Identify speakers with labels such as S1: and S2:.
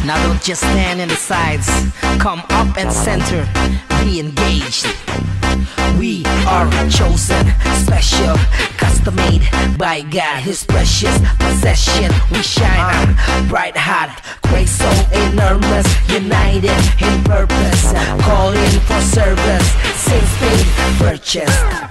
S1: Now don't just stand in the sides, come up and center, be engaged. We are chosen, special, custom made by God, His precious possession. We shine on bright hot, great soul, enormous, united in purpose, calling for service, since faith purchased.